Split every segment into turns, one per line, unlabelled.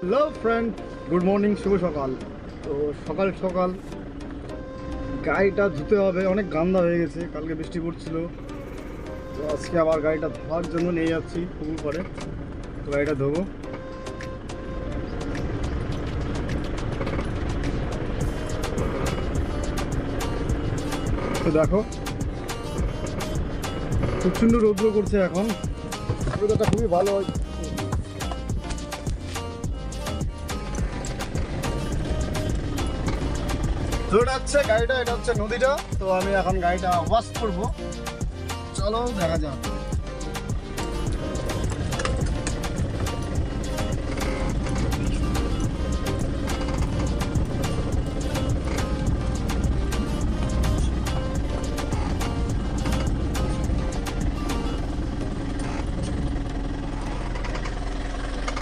Hello friend, good morning, শুভ সকাল। তো সকাল সকাল গাড়িটা ধুতে হবে, অনেক গান্দা হয়ে গেছে, কালকে বৃষ্টি পড়ছিল। তো আজকে আবার গাড়িটা ধোয়ার জন্য নিয়ে যাচ্ছি পুকুর পাড়ে। তো গাড়িটা ধোবো। তো দেখো প্রচণ্ড রৌদ্র করছে এখন, রৌদ্রটা খুবই ভালো হয়। তো এটা হচ্ছে গাড়িটা, এটা হচ্ছে নদীটা। তো আমি এখন গাড়িটা ওয়াশ করবো, চলো দেখা যাক।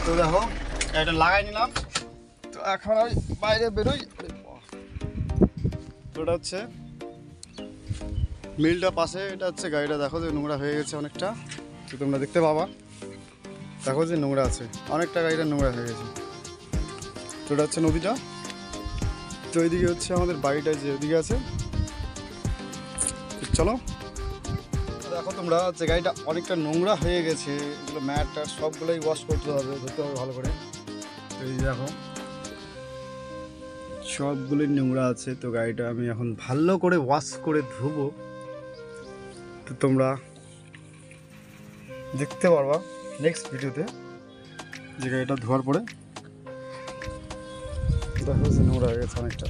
তো দেখো গাড়িটা লাগাই নিলাম। তো এখন আমি বাইরে বেরোই। তো এটা হচ্ছে মিলটা পাশে, এটা হচ্ছে গাড়িটা দেখো যে নোংরা হয়ে গেছে অনেকটা। তো তোমরা দেখতে পাবা, দেখো যে নোংরা আছে অনেকটা, গাড়িটা নোংরা হয়ে গেছে। তো এটা হচ্ছে নদীটা। তো ওইদিকে হচ্ছে আমাদের বাড়িটা, যে ওইদিকে আছে। চলো দেখো তোমরা যে গাড়িটা অনেকটা নোংরা হয়ে গেছে, এগুলো ম্যাট ট্যাট সবগুলোই ওয়াশ করতে হবে, ধুতে হবে ভালো করে। তো এই দেখো সবগুলোই নোংরা আছে। তো গাড়িটা আমি এখন ভালো করে ওয়াশ করে ধুবো। তো তোমরা দেখতে পারবা নেক্সট ভিডিওতে যে গাড়িটা ধোয়ার পরে দেখো যে নোংরা হয়ে গেছে অনেকটা।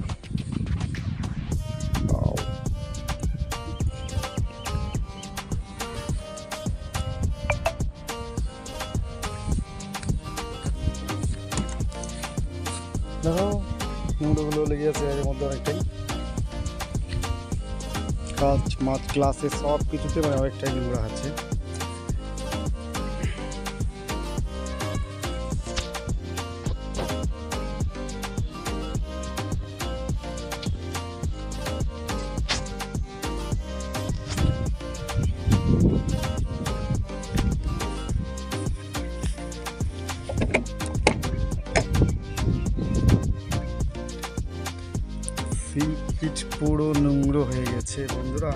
দেখো নোংরাগুলো লেগে আছে এর মধ্যে অনেকটাই, কাজ মাছ ক্লাসে সব কিছুতে মানে অনেকটাই নোংরা আছে। পিচ পুরো নোংরা হয়ে গেছে বন্ধুরা।